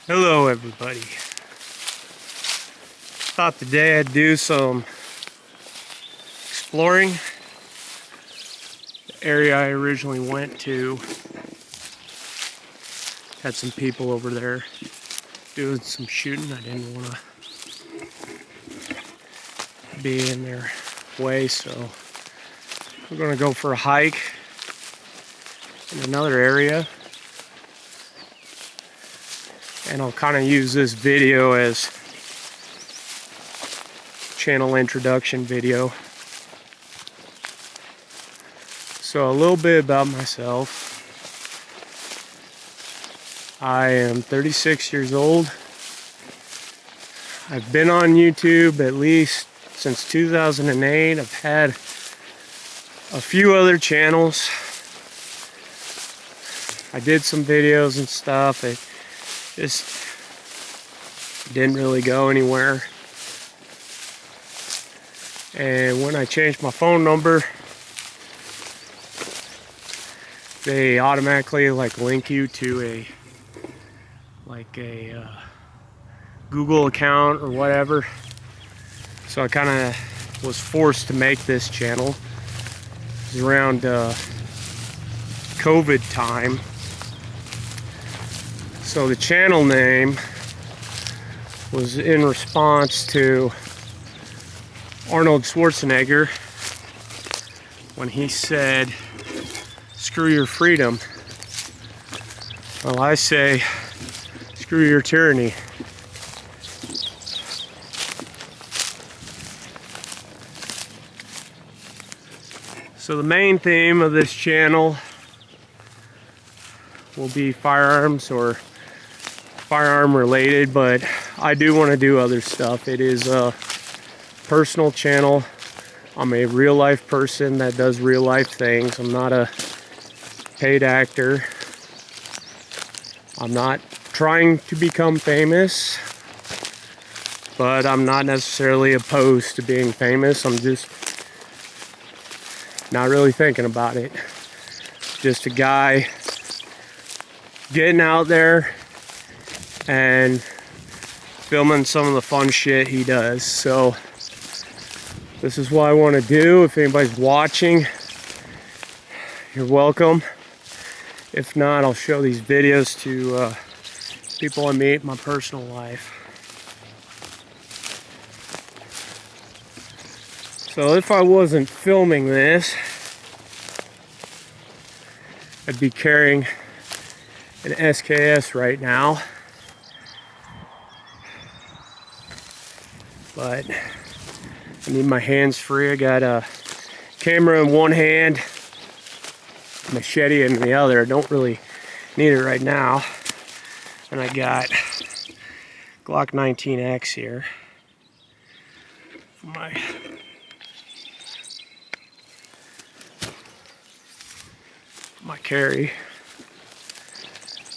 Hello everybody. Thought today I'd do some exploring. The area I originally went to had some people over there doing some shooting. I didn't want to be in their way, so we're going to go for a hike in another area. And I'll kind of use this video as channel introduction video. So a little bit about myself. I am 36 years old. I've been on YouTube at least since 2008. I've had a few other channels. I did some videos and stuff. It just didn't really go anywhere. And when I changed my phone number, they automatically link you to a Google account or whatever. So I kind of was forced to make this channel. It was around COVID time. So the channel name was in response to Arnold Schwarzenegger when he said, "Screw your freedom." Well, I say, screw your tyranny. So the main theme of this channel will be firearms or firearm related, but I do want to do other stuff. It is a personal channel. I'm a real life person that does real life things. I'm not a paid actor. I'm not trying to become famous, but I'm not necessarily opposed to being famous. I'm just not really thinking about it. Just a guy getting out there and filming some of the fun shit he does. So this is what I want to do. If anybody's watching, you're welcome. If not, I'll show these videos to people I meet in my personal life. So if I wasn't filming this, I'd be carrying an SKS right now. But I need my hands free. I got a camera in one hand, machete in the other. I don't really need it right now. And I got Glock 19X here for my carry.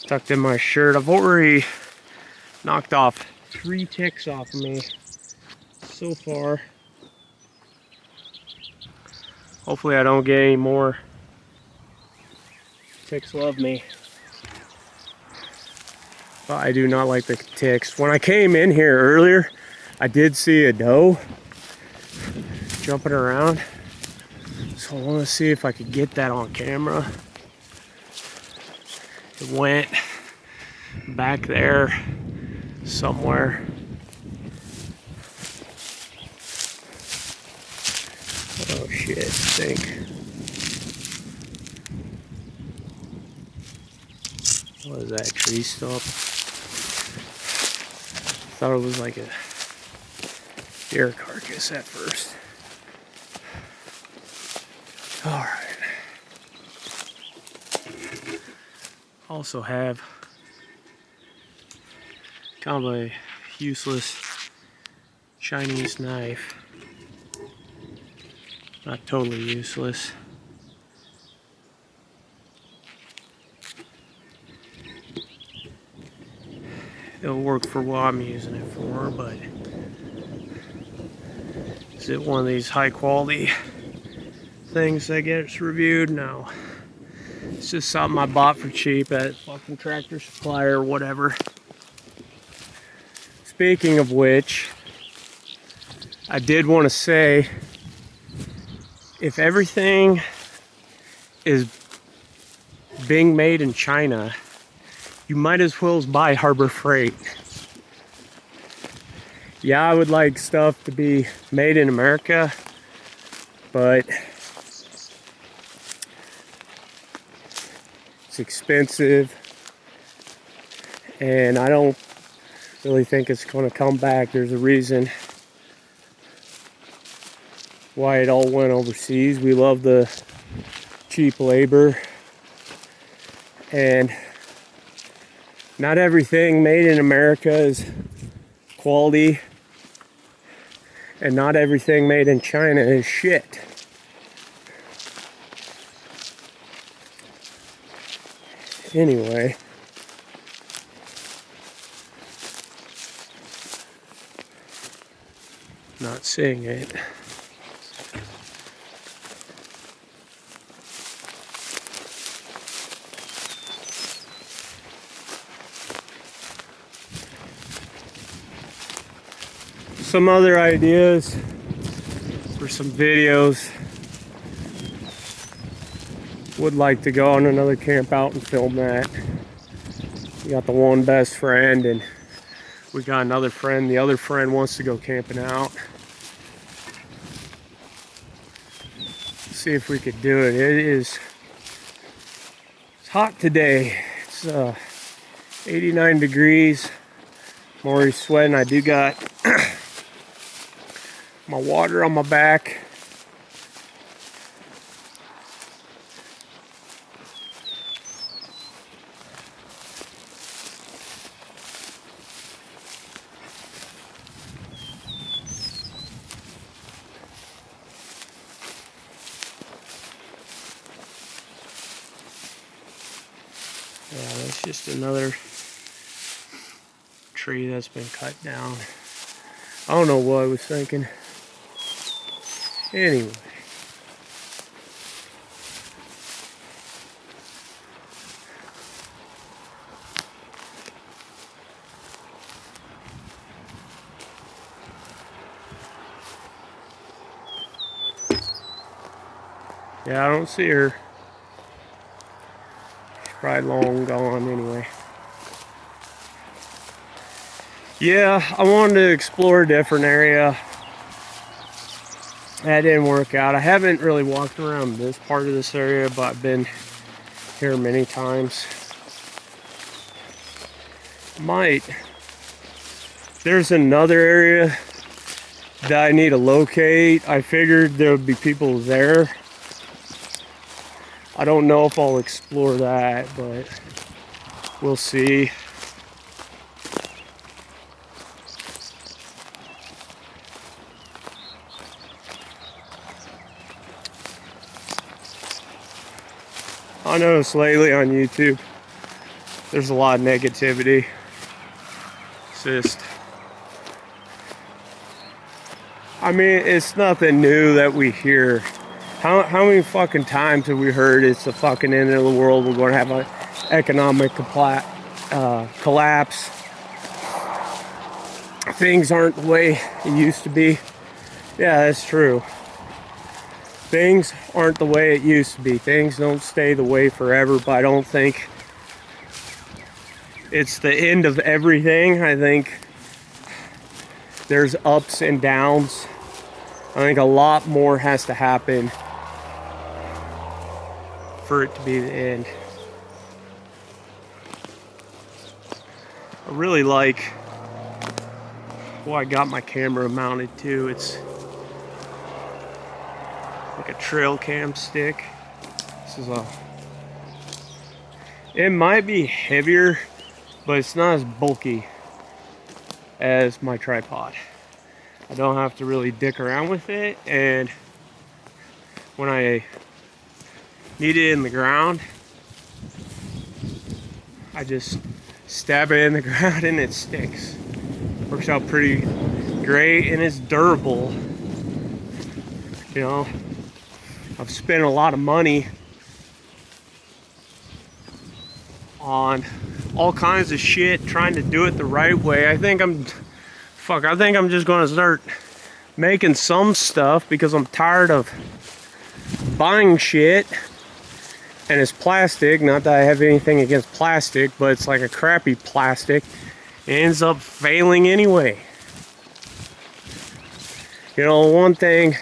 Tucked in my shirt. I've already knocked off 3 ticks off of me so far. Hopefully I don't get any more. Ticks love me. But I do not like the ticks. When I came in here earlier, I did see a doe jumping around. So I want to see if I could get that on camera. It went back there somewhere. Oh shit, stink. What is that, tree stump? Thought it was like a deer carcass at first. Alright. Also have kind of a useless Chinese knife. Not totally useless. It'll work for what I'm using it for, but is it one of these high quality things that gets reviewed? No. It's just something I bought for cheap at fucking Tractor Supply or whatever. speaking of which, I did want to say, if everything is being made in China, you might as well buy Harbor Freight. Yeah, I would like stuff to be made in America, but it's expensive, and I don't really think it's going to come back. There's a reason why it all went overseas. We love the cheap labor, and not everything made in America is quality, and not everything made in China is shit. Anyway, not seeing it. Some other ideas for some videos. Would like to go on another camp out and film that. We got the one best friend, and we got another friend. The other friend wants to go camping out. See if we could do it. It's hot today. It's 89 degrees. I'm already sweating. I do got my water on my back. Yeah, that's just another tree that's been cut down. I don't know what I was thinking. Anyway. Yeah, I don't see her. She's probably long gone anyway. Yeah, I wanted to explore a different area. That didn't work out. I haven't really walked around this part of this area, but I've been here many times. There's another area that I need to locate. I figured there would be people there. I don't know if I'll explore that, but we'll see. I noticed lately on YouTube, there's a lot of negativity. It's just, I mean, it's nothing new that we hear. How many fucking times have we heard it's the fucking end of the world, we're going to have an economic collapse. Things aren't the way it used to be. Yeah, that's true. Things aren't the way it used to be. Things don't stay the way forever, but I don't think it's the end of everything. I think there's ups and downs. I think a lot more has to happen for it to be the end. I really like what I got my camera mounted to. It's like a trail cam stick. It might be heavier, but it's not as bulky as my tripod. I don't have to really dick around with it, and when I need it in the ground, I just stab it in the ground and it sticks. Works out pretty great, and it's durable. You know, I've spent a lot of money on all kinds of shit trying to do it the right way. I think I'm fuck, I think I'm just gonna start making some stuff because I'm tired of buying shit and it's plastic. Not that I have anything against plastic, but it's like a crappy plastic. It ends up failing anyway. You know, one thing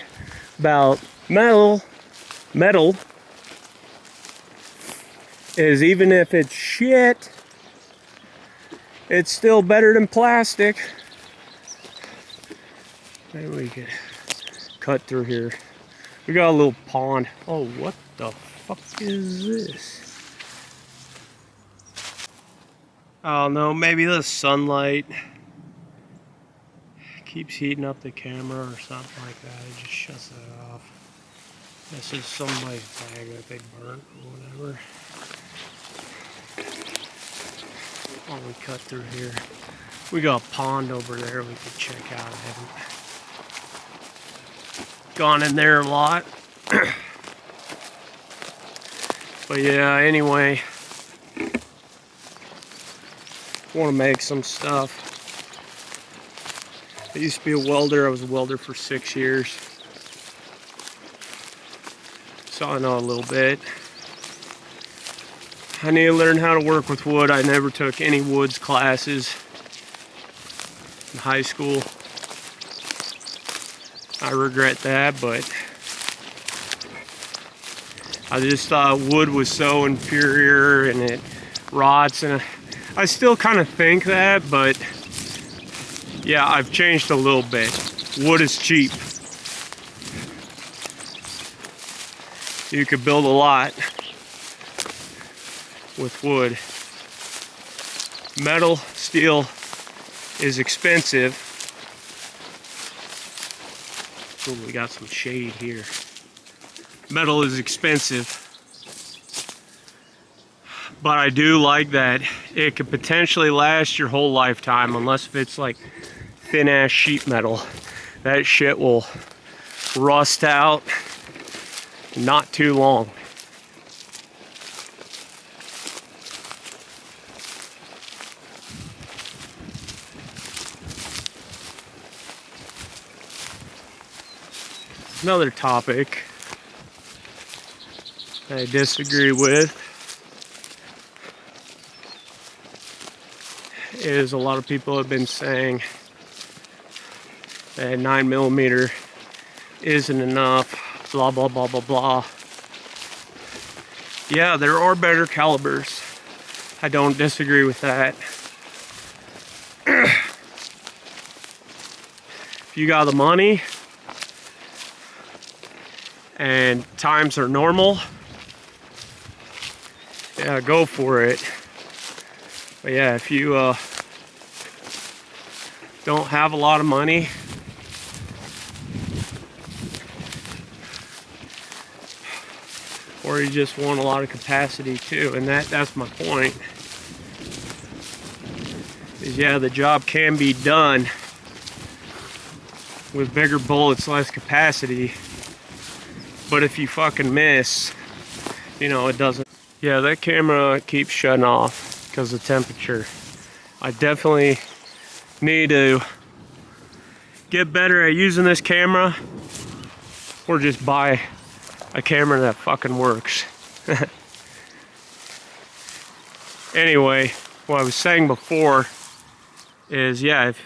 about metal is even if it's shit, it's still better than plastic. Maybe we could cut through here. We got a little pond. Oh, what the fuck is this? I don't know, maybe the sunlight keeps heating up the camera or something like that. It just shuts it off. This is somebody's bag that they burnt or whatever. Oh, we cut through here. We got a pond over there we could check out. I haven't gone in there a lot. But yeah, anyway, want to make some stuff. I used to be a welder. I was a welder for 6 years. So I know a little bit. I need to learn how to work with wood. I never took any woods classes in high school. I regret that, but I just thought wood was so inferior and it rots, and I still kind of think that, but yeah, I've changed a little bit. Wood is cheap. You could build a lot with wood. Metal, steel is expensive. Ooh, we got some shade here. Metal is expensive, but I do like that it could potentially last your whole lifetime, unless if it's like thin ass sheet metal. That shit will rust out not too long. Another topic I disagree with is a lot of people have been saying that 9mm isn't enough, blah blah blah blah blah. Yeah, there are better calibers. I don't disagree with that. If you got the money and times are normal, yeah, go for it. But yeah, if you don't have a lot of money, or you just want a lot of capacity too, and that's my point, is yeah, the job can be done with bigger bullets, less capacity, but if you fucking miss, you know, it doesn't. Yeah, that camera keeps shutting off because of temperature. I definitely need to get better at using this camera, or just buy a camera that fucking works. Anyway, what I was saying before is, yeah, if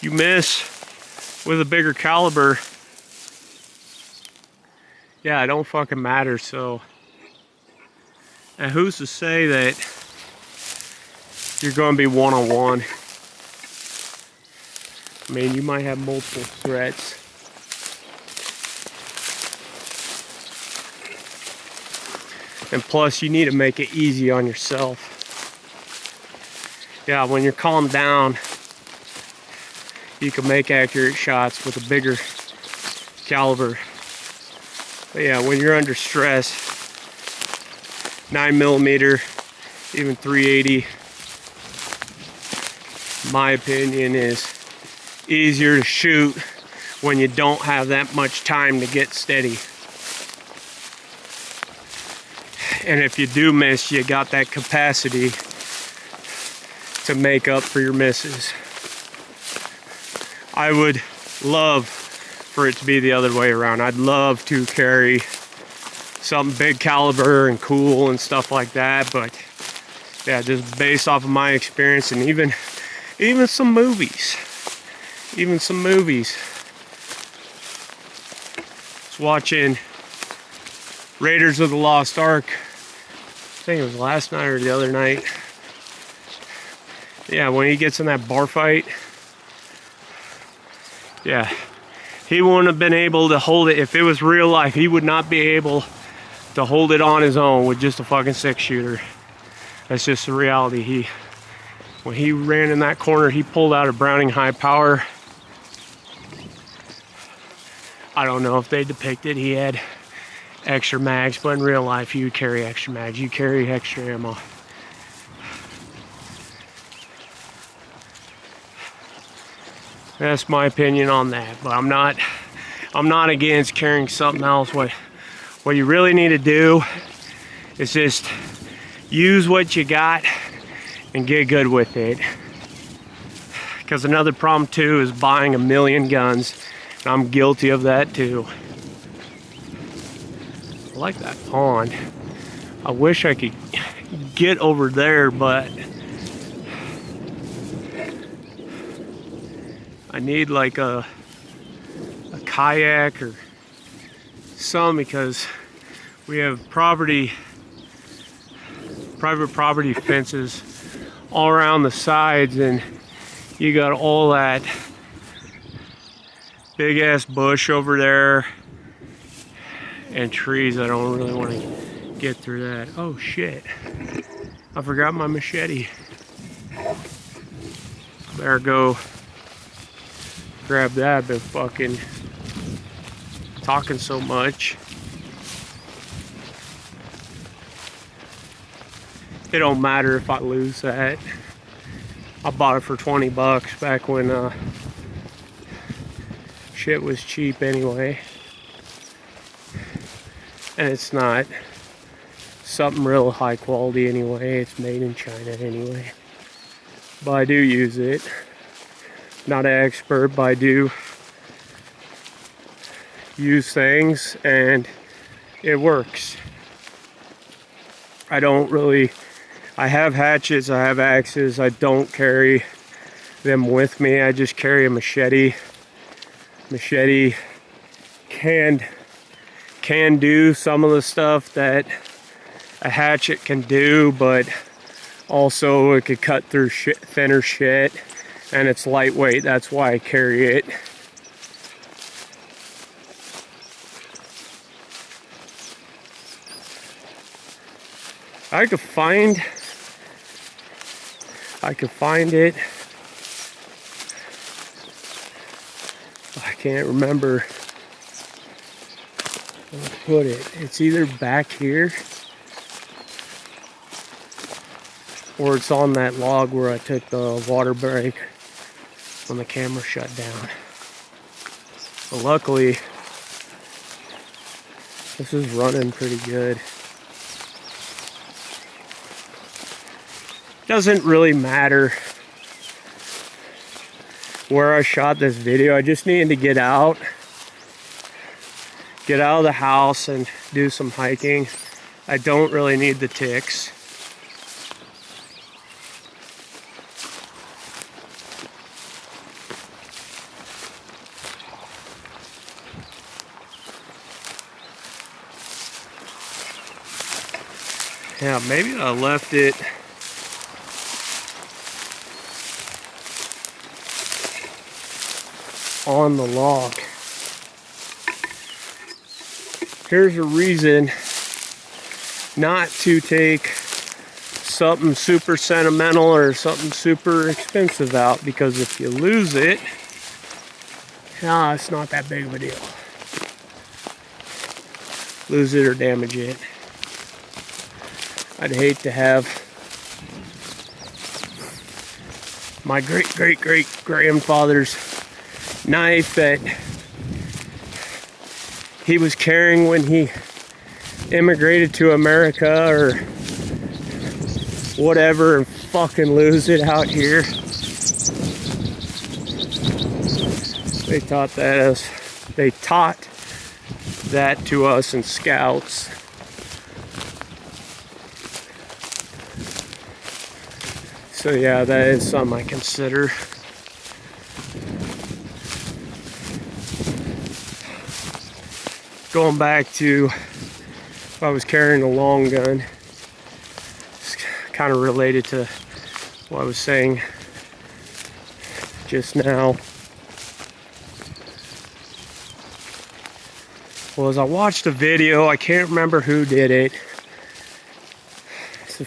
you miss with a bigger caliber, yeah, it don't fucking matter. So, and who's to say that you're going to be one-on-one? I mean, you might have multiple threats. And plus, you need to make it easy on yourself. Yeah, when you're calmed down, you can make accurate shots with a bigger caliber. But yeah, when you're under stress, 9mm, even 380, my opinion, is easier to shoot when you don't have that much time to get steady. And if you do miss, you got that capacity to make up for your misses. I would love for it to be the other way around. I'd love to carry something big caliber and cool and stuff like that, but yeah, just based off of my experience and even some movies. Just watching Raiders of the Lost Ark. I think it was last night or the other night. Yeah, when he gets in that bar fight. Yeah, he wouldn't have been able to hold it. If it was real life, he would not be able to hold it on his own with just a fucking 6-shooter. That's just the reality. When he ran in that corner, he pulled out a Browning high power. I don't know if they depicted he had extra mags, but in real life, you carry extra mags. You carry extra ammo. That's my opinion on that, but I'm not against carrying something else. What you really need to do is just use what you got and get good with it. Because another problem too is buying a million guns, and I'm guilty of that too. I like that pond. I wish I could get over there, but I need like a kayak or some, because we have private property fences all around the sides, and you got all that big ass bush over there and trees. I don't really want to get through that. Oh shit, I forgot my machete. Better go grab that. I've been fucking talking so much. It don't matter if I lose that. I bought it for 20 bucks back when shit was cheap anyway. And it's not something real high quality anyway. It's made in China anyway. But I do use it. Not an expert, but I do use things and it works. I have hatchets, I have axes. I don't carry them with me. I just carry a machete. Machete can do some of the stuff that a hatchet can do, but also it could cut through thinner shit, and it's lightweight. That's why I carry it. I could find it. I can't remember where to put it. It's either back here or it's on that log where I took the water break when the camera shut down. But luckily, this is running pretty good. Doesn't really matter where I shot this video. I just needed to get out of the house and do some hiking. I don't really need the ticks. Yeah, maybe I left it on the log. Here's a reason not to take something super sentimental or something super expensive out, because if you lose it, it's not that big of a deal. Lose it or damage it. I'd hate to have my great-great-great-grandfather's knife that he was carrying when he immigrated to America, or whatever and fucking lose it out here. They taught that to us in Scouts. So yeah, that is something I consider. Going back to if I was carrying a long gun, it's kind of related to what I was saying just now. Well, as I watched a video, I can't remember who did it. It's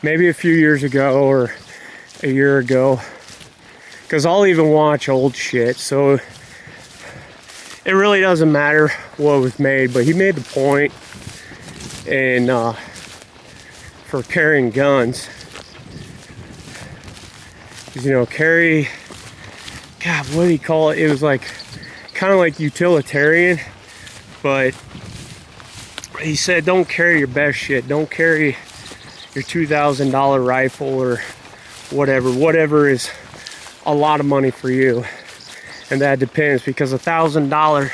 maybe a few years ago or a year ago. Because I'll even watch old shit, so it really doesn't matter what was made. But he made the point for carrying guns. You know, God, what did he call it? It was like kind of like utilitarian, but he said don't carry your best shit. Don't carry your $2,000 rifle or whatever is a lot of money for you. And that depends, because $1,000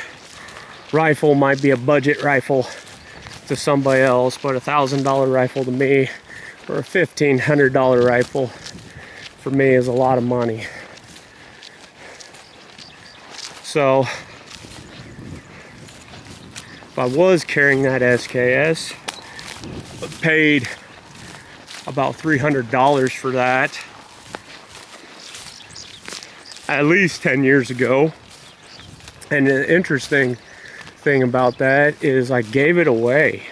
rifle might be a budget rifle to somebody else, but $1,000 rifle to me, or a $1,500 rifle for me, is a lot of money. So if I was carrying that SKS, but paid about $300 for that at least 10 years ago. And the interesting thing about that is I gave it away.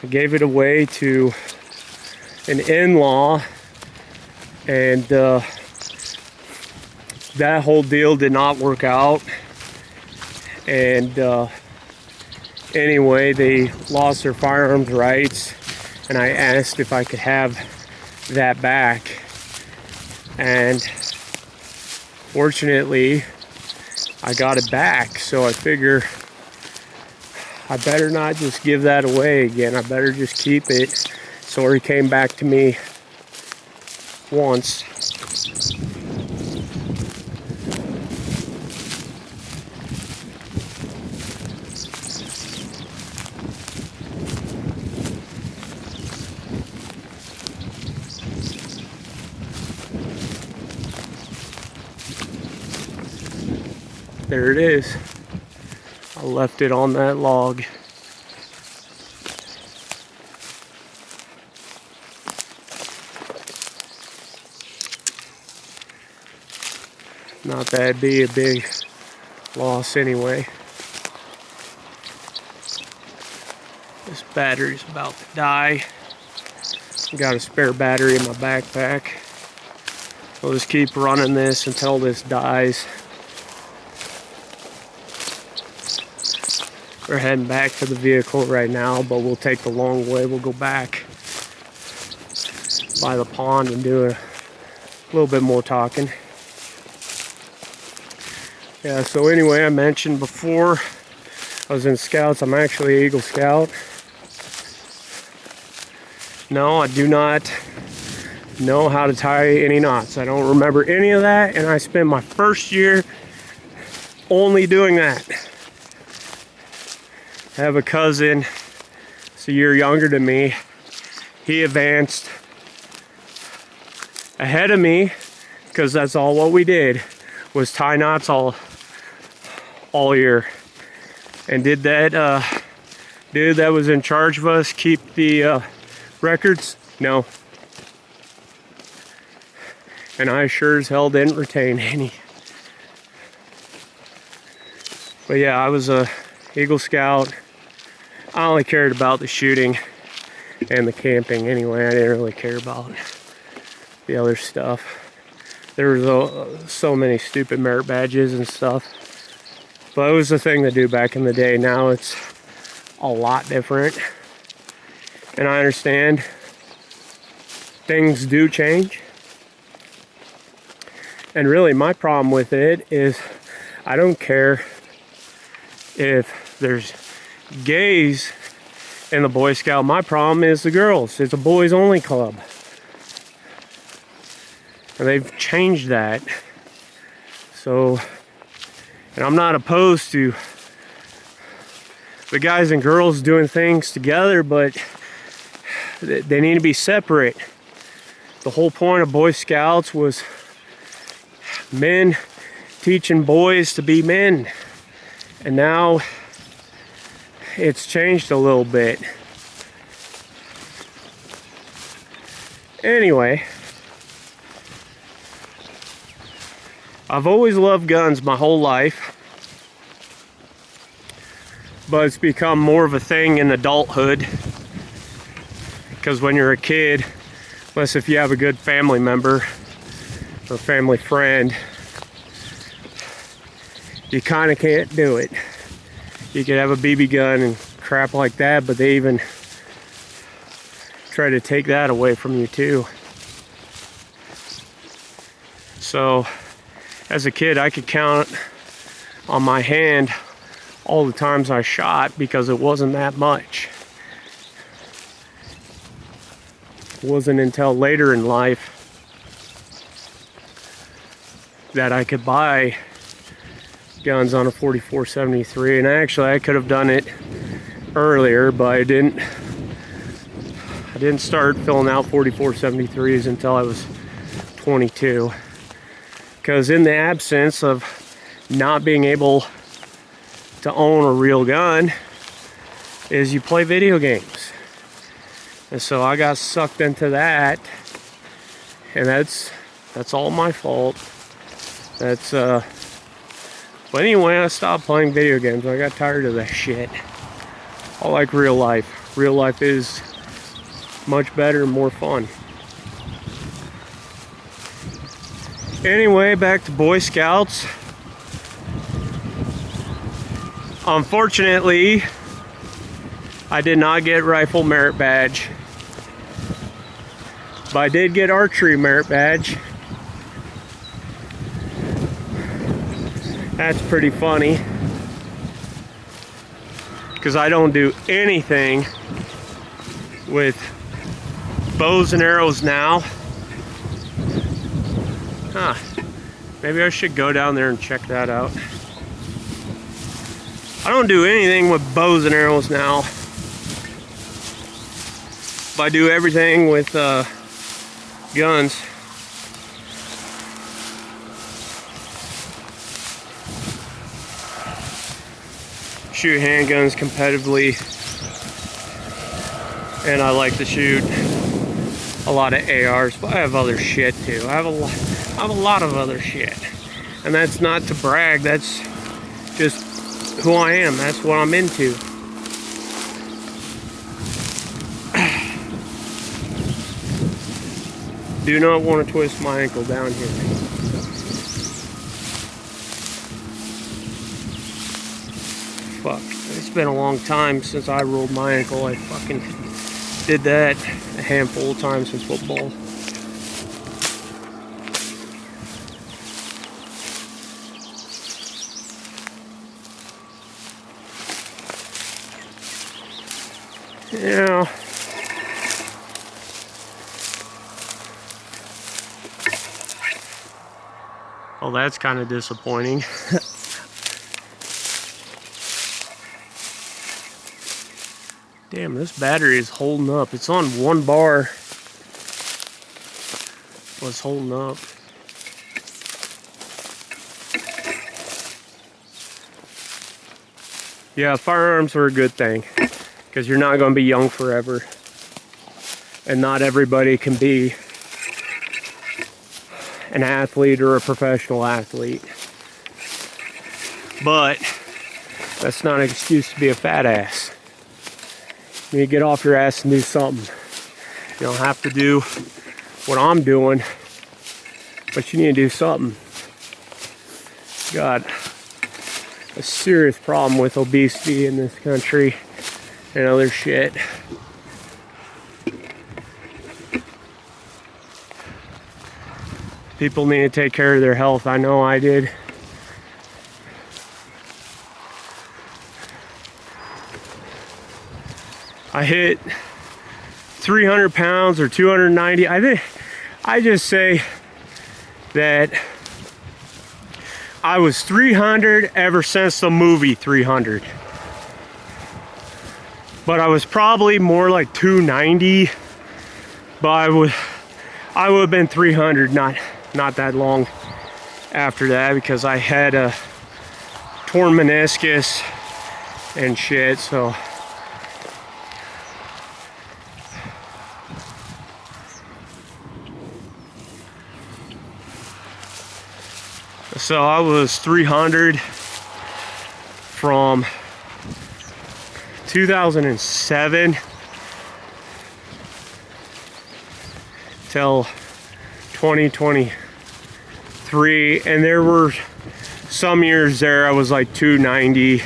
I gave it away to an in-law, and that whole deal did not work out. And anyway, they lost their firearms rights, and I asked if I could have that back. And fortunately, I got it back. So I figure I better not just give that away again. I better just keep it. So he came back to me once. There it is. I left it on that log. Not that it'd be a big loss anyway. This battery's about to die. Got a spare battery in my backpack. We'll just keep running this until this dies. We're heading back to the vehicle right now, but we'll take the long way. We'll go back by the pond and do a little bit more talking. Yeah, so anyway, I mentioned before I was in Scouts. I'm actually an Eagle Scout. No, I do not know how to tie any knots. I don't remember any of that, and I spent my first year only doing that. I have a cousin, he's a year younger than me. He advanced ahead of me because that's all what we did, was tie knots all year. And did that dude that was in charge of us keep the records? No. And I sure as hell didn't retain any. But yeah, I was a Eagle Scout. I only cared about the shooting and the camping anyway. I didn't really care about the other stuff. There was so many stupid merit badges and stuff. But it was the thing to do back in the day. Now it's a lot different. And I understand things do change. And really my problem with it is I don't care if there's gays in the Boy Scout. My problem is the girls. It's a boys only club. And they've changed that. So, and I'm not opposed to the guys and girls doing things together, but they need to be separate. The whole point of Boy Scouts was men teaching boys to be men. And now it's changed a little bit. Anyway, I've always loved guns my whole life, but it's become more of a thing in adulthood, because when you're a kid, unless if you have a good family member or family friend, you kind of can't do it. You could have a BB gun and crap like that, but they even try to take that away from you too. So as a kid, I could count on my hand all the times I shot because it wasn't that much. It wasn't until later in life that I could buy guns on a 44-73, and actually I could have done it earlier, but I didn't start filling out 44-73s until I was 22. Because in the absence of not being able to own a real gun, is you play video games. And so I got sucked into that, and that's all my fault. But anyway, I stopped playing video games. I got tired of that shit. I like real life. Real life is much better and more fun. Anyway, back to Boy Scouts. Unfortunately, I did not get rifle merit badge, but I did get archery merit badge. That's pretty funny, because I don't do anything with bows and arrows now. Huh. Maybe I should go down there and check that out. I don't do anything with bows and arrows now, but I do everything with guns. Shoot handguns competitively, and I like to shoot a lot of ARs, but I have other shit too. I have a lot of other shit, and that's not to brag. That's just who I am. That's what I'm into. Do not want to twist my ankle down here. Fuck, it's been a long time since I rolled my ankle. I fucking did that a handful of times in football. Yeah. Well, that's kind of disappointing. Damn, this battery is holding up. It's on one bar. Well, it's holding up. Yeah, firearms are a good thing, because you're not going to be young forever. And not everybody can be an athlete or a professional athlete. But that's not an excuse to be a fat ass. You need to get off your ass and do something. You don't have to do what I'm doing, but you need to do something. Got a serious problem with obesity in this country and other shit. People need to take care of their health. I know I did. I hit 300 pounds or 290. I just say that I was 300 ever since the movie 300. But I was probably more like 290. But I would have been 300 not that long after that, because I had a torn meniscus and shit. So I was 300 from 2007 till 2023, and there were some years there I was like 290,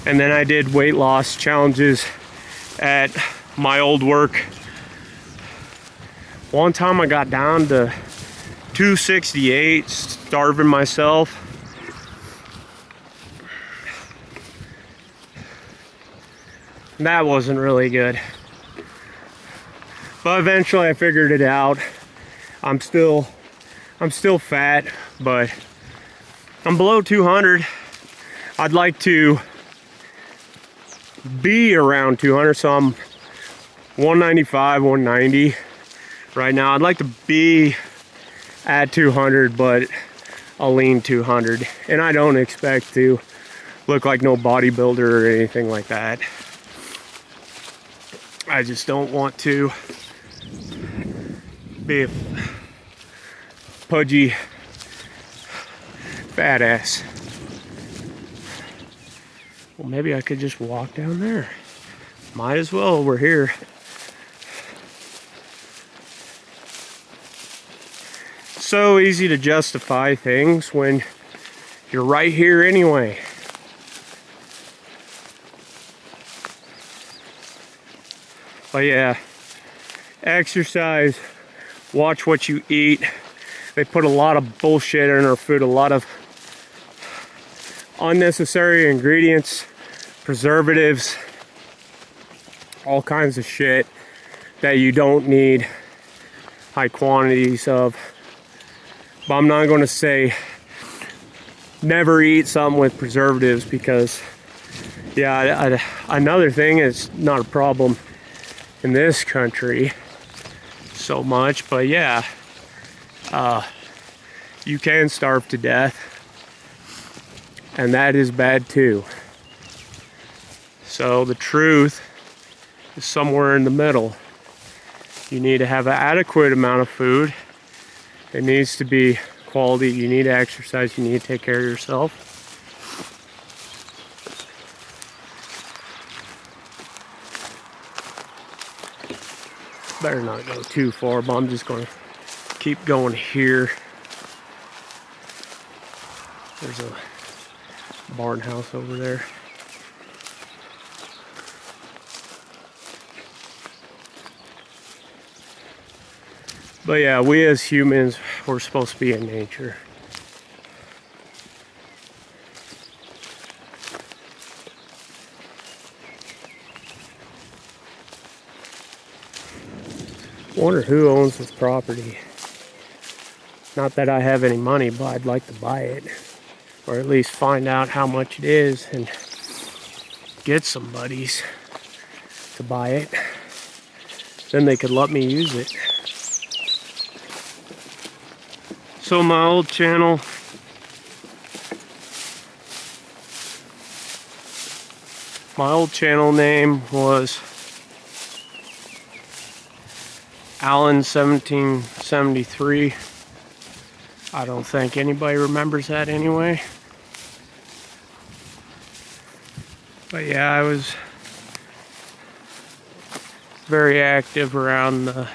and then I did weight loss challenges at my old work. One time I got down to 268, starving myself. That wasn't really good. But eventually I figured it out. I'm still fat, but I'm below 200. I'd like to be around 200, so I'm 195, 190 right now. I'd like to be at 200, but a lean 200. And I don't expect to look like no bodybuilder or anything like that. I just don't want to be a pudgy fat ass. Well, maybe I could just walk down there. Might as well, we're here. So easy to justify things when you're right here anyway. But yeah, exercise, watch what you eat. They put a lot of bullshit in our food, a lot of unnecessary ingredients, preservatives, all kinds of shit that you don't need high quantities of. But I'm not going to say never eat something with preservatives, because yeah, another thing is not a problem in this country so much, but yeah, you can starve to death, and that is bad too. So the truth is somewhere in the middle. You need to have an adequate amount of food. It needs to be quality. You need to exercise. You need to take care of yourself. Better not go too far, but I'm just going to keep going here. There's a barn house over there. But yeah, we as humans, we're supposed to be in nature. Wonder who owns this property. Not that I have any money, but I'd like to buy it, or at least find out how much it is and get some buddies to buy it. Then they could let me use it. So my old channel, name was Alan 1773. I don't think anybody remembers that anyway. But yeah, I was very active around the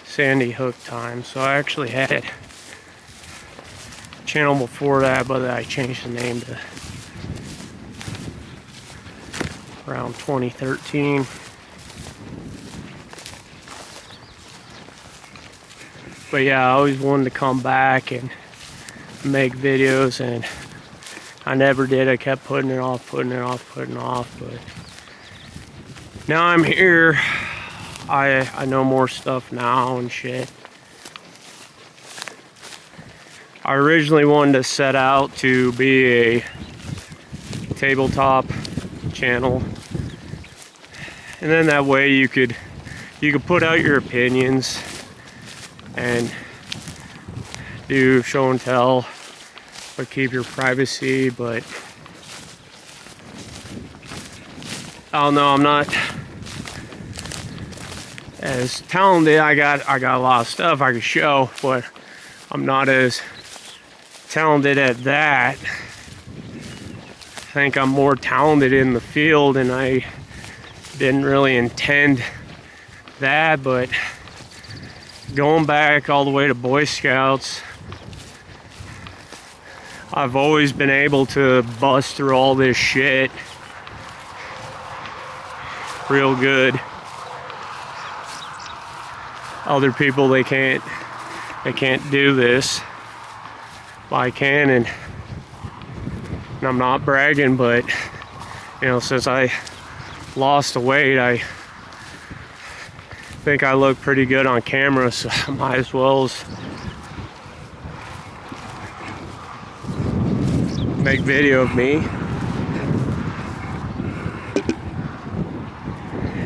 Sandy Hook time. So I actually had a channel before that, but I changed the name to around 2013. But yeah, I always wanted to come back and make videos, and I never did. I kept putting it off, but now I'm here. I know more stuff now and shit. I originally wanted to set out to be a tabletop channel, and then that way you could put out your opinions and do show and tell, but keep your privacy. But I don't know, I'm not as talented. I got a lot of stuff I could show, but I'm not as talented at that. I think I'm more talented in the field, and I didn't really intend that. But going back all the way to Boy Scouts, I've always been able to bust through all this shit real good. Other people, they can't do this, but I can. And I'm not bragging, but you know, since I lost the weight, I think I look pretty good on camera, so I might as well make video of me,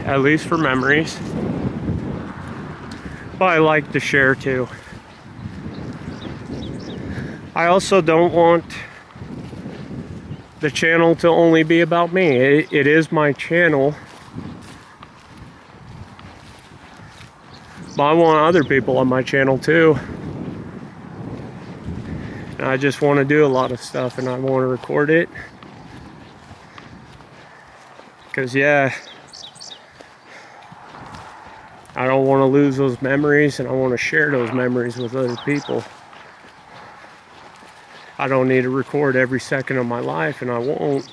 at least for memories. But I like to share too. I also don't want the channel to only be about me. It is my channel, but I want other people on my channel too. And I just want to do a lot of stuff, and I want to record it. Because yeah, I don't want to lose those memories, and I want to share those memories with other people. I don't need to record every second of my life, and I won't.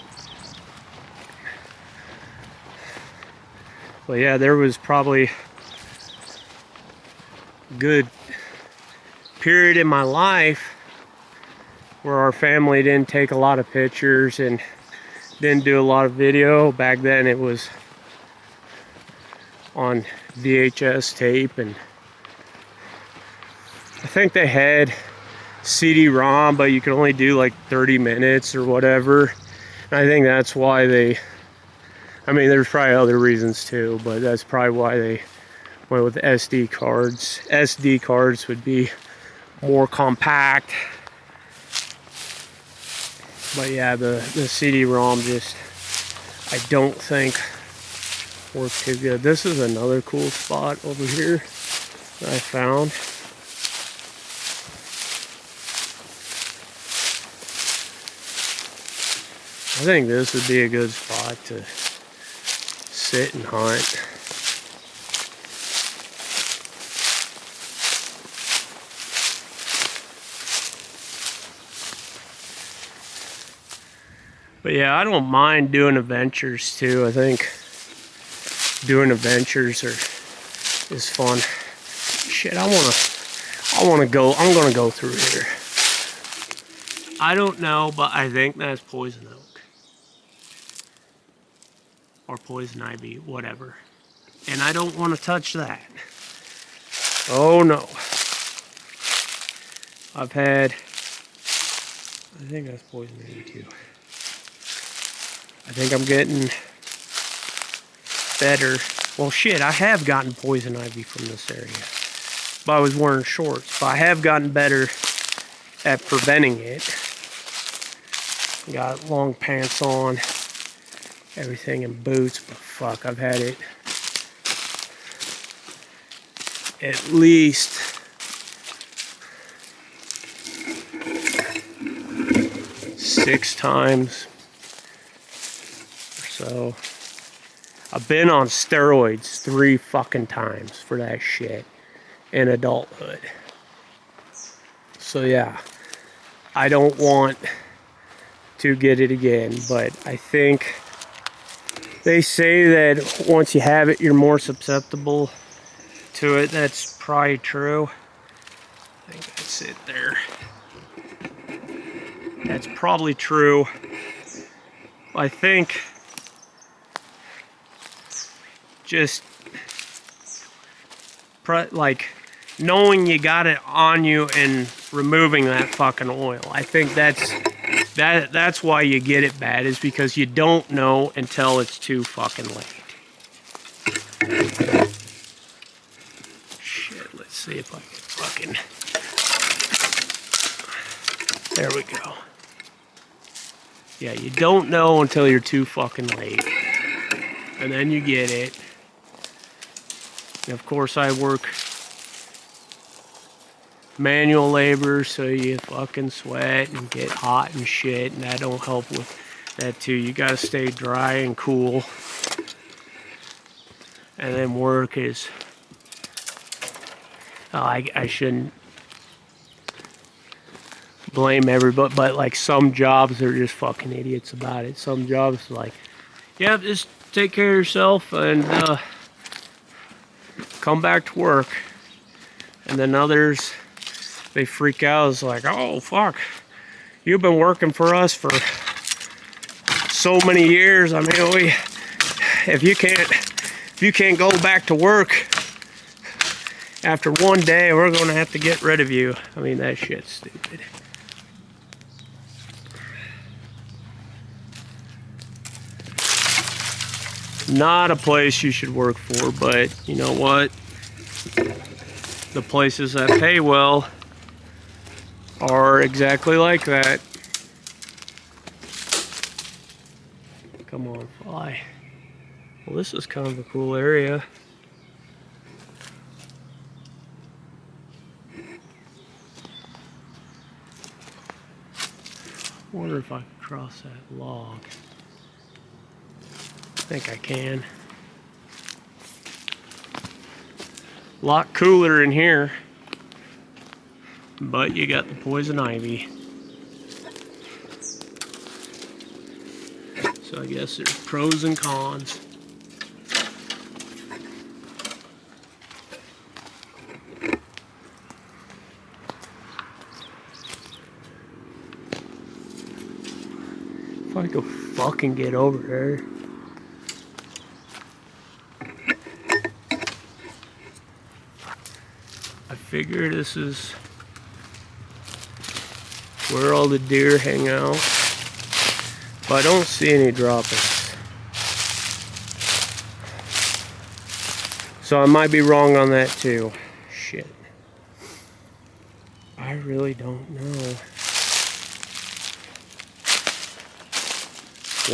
But yeah, there was probably a good period in my life where our family didn't take a lot of pictures and didn't do a lot of video. Back then it was on VHS tape, and I think they had CD-ROM, but you could only do like 30 minutes or whatever. And I think that's why I mean, there's probably other reasons too, but that's probably why they went with SD cards. SD cards would be more compact. But yeah, the CD-ROM just, I don't think worked too good. This is another cool spot over here that I found. I think this would be a good spot to sit and hunt. But yeah, I don't mind doing adventures too. I think doing adventures is fun. Shit, I'm gonna go through here. I don't know, but I think that's poison oak. Or poison ivy, whatever. And I don't want to touch that. Oh no. I think that's poison ivy too. I think I'm getting better. Well, shit, I have gotten poison ivy from this area, but I was wearing shorts. But I have gotten better at preventing it. Got long pants on, everything in boots, but fuck, I've had it at least 6 times. So I've been on steroids 3 fucking times for that shit in adulthood. So yeah, I don't want to get it again, but I think they say that once you have it, you're more susceptible to it. That's probably true. I think that's it there. That's probably true. I think just like knowing you got it on you and removing that fucking oil. I think that's why you get it bad, is because you don't know until it's too fucking late. Shit, let's see if I can fucking... There we go. Yeah, you don't know until you're too fucking late. And then you get it. And of course I work manual labor, so you fucking sweat and get hot and shit, and that don't help with that too. You gotta stay dry and cool. And then work is... I shouldn't blame everybody, but like some jobs are just fucking idiots about it. Some jobs like, yeah, just take care of yourself and come back to work. And then others, they freak out. It's like, oh fuck, you've been working for us for so many years. I mean, if you can't go back to work after one day, we're gonna have to get rid of you. I mean, that shit's stupid. Not a place you should work for, but you know what? The places that pay well are exactly like that. Come on, fly. Well, this is kind of a cool area. I wonder if I can cross that log. I think I can. A lot cooler in here, but you got the poison ivy. So I guess there's pros and cons. If I could fucking get over there. I figure this is where all the deer hang out, but I don't see any droppings. So I might be wrong on that too. Shit. I really don't know.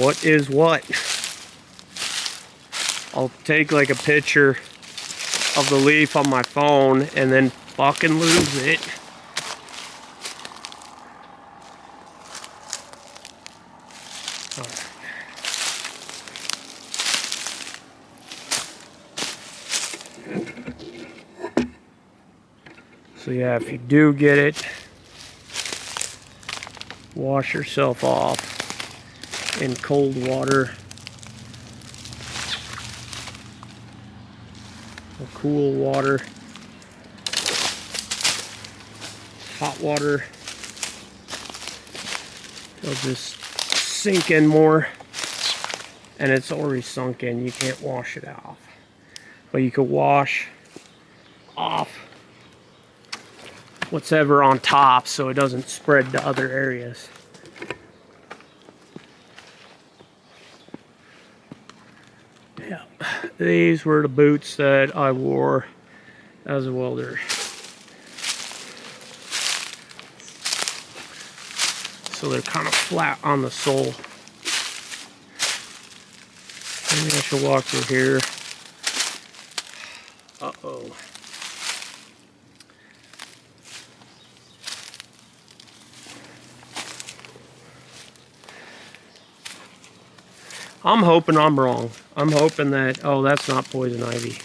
What is what? I'll take like a picture of the leaf on my phone and then fucking lose it. So yeah, if you do get it, wash yourself off in cold water or cool water. Hot water, it'll just sink in more, and it's already sunk in. You can't wash it off, but you can wash off what's ever on top so it doesn't spread to other areas. Yeah, these were the boots that I wore as a welder. So they're kind of flat on the sole. Maybe I should walk through here. Uh-oh. I'm hoping I'm wrong. I'm hoping that, oh, that's not poison ivy.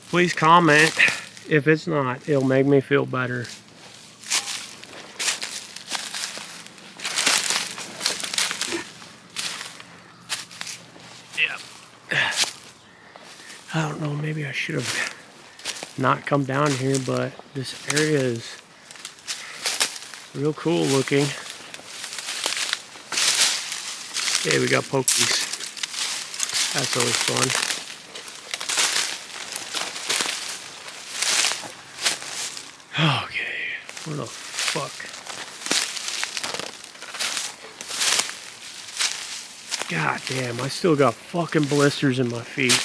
Please comment if it's not. It'll make me feel better. I don't know, maybe I should have not come down here, but this area is real cool looking. Okay, we got pokies. That's always fun. Okay, what the fuck? God damn, I still got fucking blisters in my feet.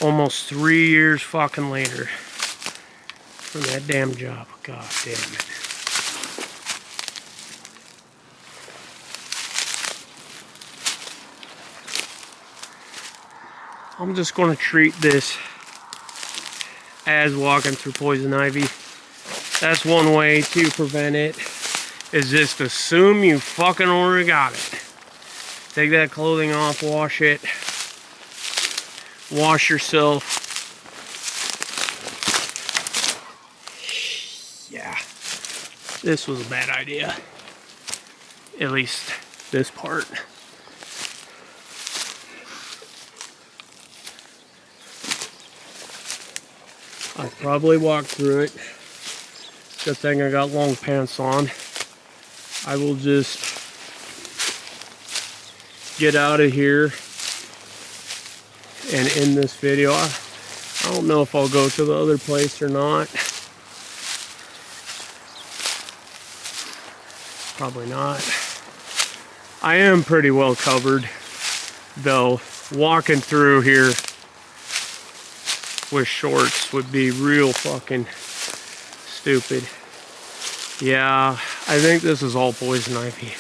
Almost 3 years fucking later from that damn job. God damn it. I'm just gonna treat this as walking through poison ivy. That's one way to prevent it, is just assume you fucking already got it. Take that clothing off, wash it, wash yourself. Yeah, this was a bad idea. At least this part. I probably walked through it. Good thing I got long pants on. I will just get out of here and end this video. I don't know if I'll go to the other place or not. Probably not. I am pretty well covered, though. Walking through here with shorts would be real fucking stupid. Yeah, I think this is all poison ivy.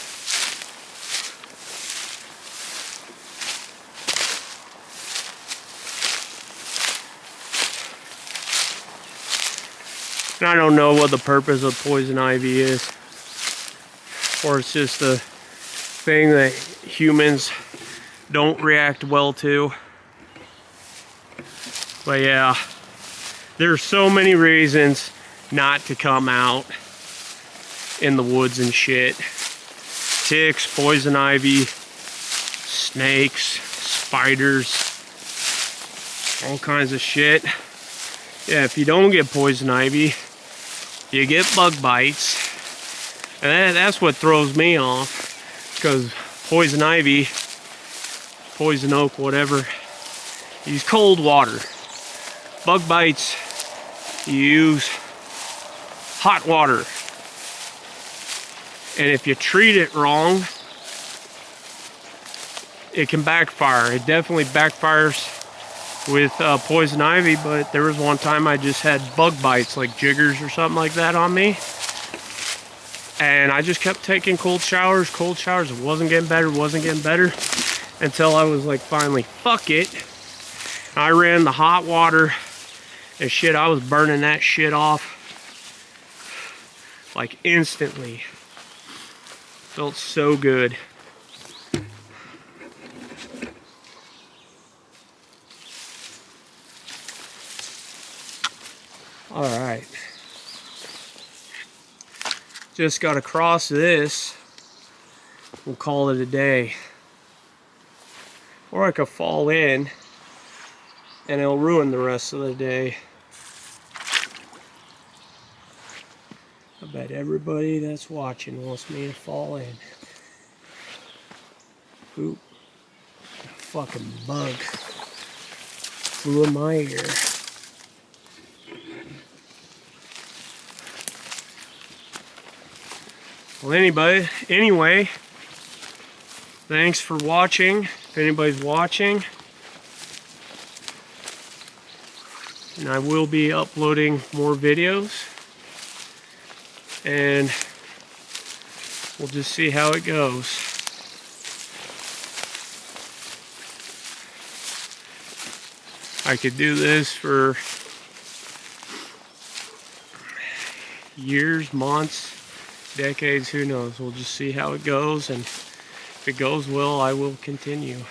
And I don't know what the purpose of poison ivy is, or it's just a thing that humans don't react well to. But yeah, there's so many reasons not to come out in the woods and shit. Ticks, poison ivy, snakes, spiders, all kinds of shit. Yeah, if you don't get poison ivy, you get bug bites. And that's what throws me off, because poison ivy, poison oak, whatever, use cold water. Bug bites, you use hot water. And if you treat it wrong, it can backfire. It definitely backfires with poison ivy, but there was one time I just had bug bites, like jiggers or something like that on me. And I just kept taking cold showers. It wasn't getting better, until I was like, finally, fuck it. I ran the hot water and shit, I was burning that shit off like instantly. Felt so good. All right. Just got to cross this. We'll call it a day. Or I could fall in and it'll ruin the rest of the day. I bet everybody that's watching wants me to fall in. Oop. A fucking bug flew in my ear. Well, anyway, thanks for watching. If anybody's watching, and I will be uploading more videos, and we'll just see how it goes. I could do this for years, months, decades, who knows. We'll just see how it goes, and if it goes well, I will continue.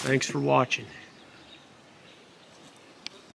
Thanks for watching.